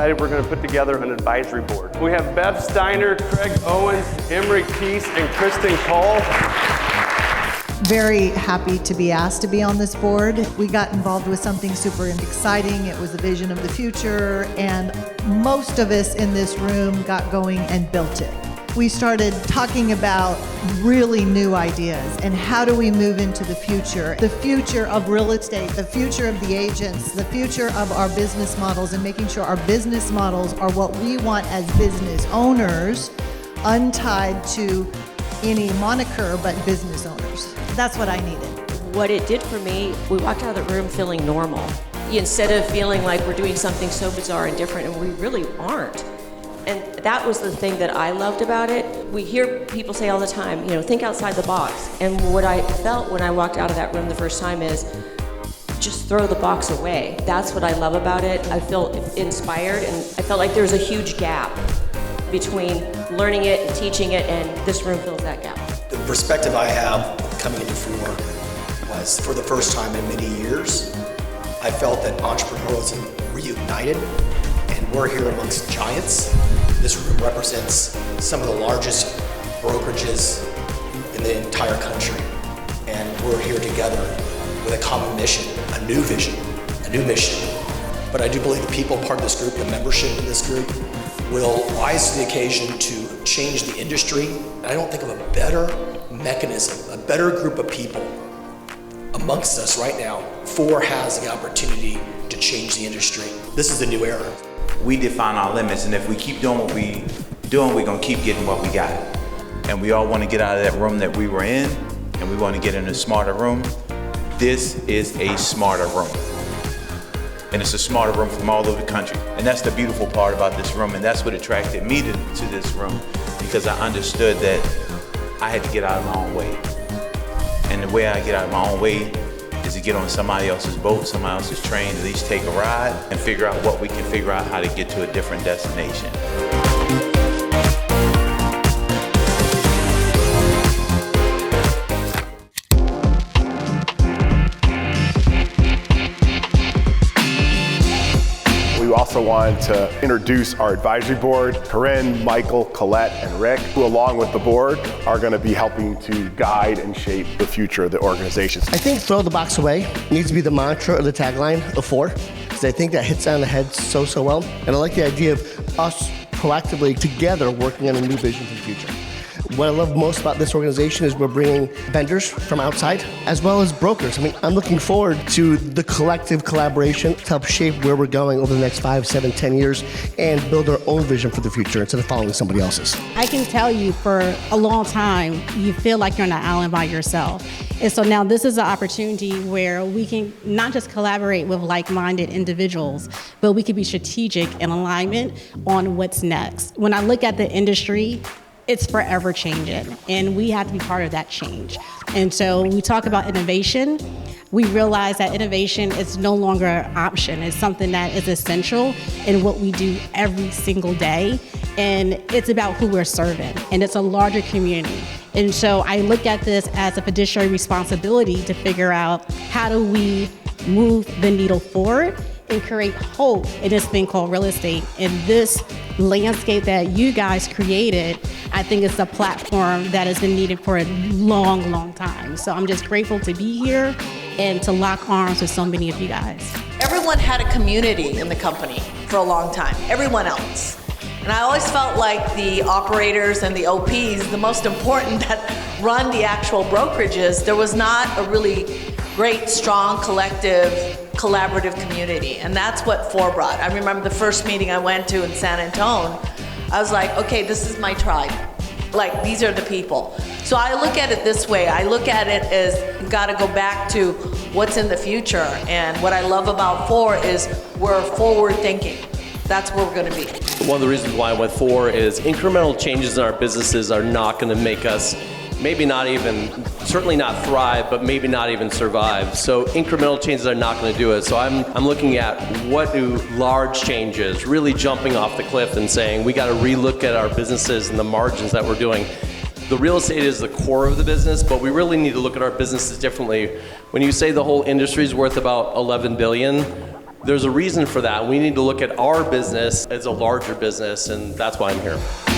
excited we're going to put together an advisory board. We have Beth Steiner, Craig Owens, Emery Keese, and Kristen Cole. Very happy to be asked to be on this board. We got involved with something super exciting. It was the vision of the future, and most of us in this room got going and built it. We started talking about really new ideas and how do we move into the future of real estate, the future of the agents, the future of our business models, and making sure our business models are what we want as business owners, untied to any moniker, but business owners. That's what I needed. What it did for me, we walked out of the room feeling normal. Instead of feeling like we're doing something so bizarre and different, and we really aren't. And that was the thing that I loved about it. We hear people say all the time, think outside the box. And what I felt when I walked out of that room the first time is, just throw the box away. That's what I love about it. I feel inspired, and I felt like there was a huge gap between learning it and teaching it, and this room fills that gap. The perspective I have coming into FORE was, for the first time in many years, I felt that entrepreneurialism reunited, and we're here amongst giants. This room represents some of the largest brokerages in the entire country, and we're here together with a common mission, a new vision, a new mission. But I do believe the people part of this group, the membership in this group, will rise to the occasion to change the industry. I don't think of a better mechanism, a better group of people amongst us right now. FORE has the opportunity to change the industry. This is a new era. We define our limits, and if we keep doing what we doing, we're gonna keep getting what we got. And we all wanna get out of that room that we were in, and we wanna get in a smarter room. This is a smarter room. And it's a smarter room from all over the country. And that's the beautiful part about this room, and that's what attracted me to this room, because I understood that I had to get out of my own way. And the way I get out of my own way is to get on somebody else's boat, somebody else's train, at least take a ride and figure out what we can figure out how to get to a different destination. We also wanted to introduce our advisory board, Corinne, Michael, Colette, and Rick, who along with the board are going to be helping to guide and shape the future of the organization. I think throw the box away needs to be the mantra or the tagline of FORE, because I think that hits on the head so well. And I like the idea of us proactively together working on a new vision for the future. What I love most about this organization is we're bringing vendors from outside as well as brokers. I mean, I'm looking forward to the collective collaboration to help shape where we're going over the next 5, 7, 10 years and build our own vision for the future instead of following somebody else's. I can tell you for a long time, you feel like you're on an island by yourself. And so now this is an opportunity where we can not just collaborate with like-minded individuals, but we can be strategic in alignment on what's next. When I look at the industry, it's forever changing, and we have to be part of that change. And so when we talk about innovation, we realize that innovation is no longer an option. It's something that is essential in what we do every single day, and it's about who we're serving, and it's a larger community. And so I look at this as a fiduciary responsibility to figure out how do we move the needle forward and create hope in this thing called real estate. And this landscape that you guys created, I think it's a platform that has been needed for a long time. So I'm just grateful to be here and to lock arms with so many of you guys. Everyone had a community in the company for a long time, everyone else. And I always felt like the operators and the OPs, the most important that run the actual brokerages, there was not a really great, strong, collective, collaborative community. And that's what FORE brought. I remember the first meeting I went to in San Antonio, I was like, okay, this is my tribe. Like, these are the people. So I look at it this way. I look at it as you gotta go back to what's in the future. And what I love about FORE is we're forward thinking. That's where we're gonna be. One of the reasons why I went FORE is incremental changes in our businesses are not gonna make us maybe not even, certainly not thrive, but maybe not even survive. So incremental changes are not going to do it. So I'm looking at what do large changes, really jumping off the cliff and saying we got to relook at our businesses and the margins that we're doing. The real estate is the core of the business, but we really need to look at our businesses differently. When you say the whole industry is worth about 11 billion, There's a reason for that. We need to look at our business as a larger business, and that's why I'm here.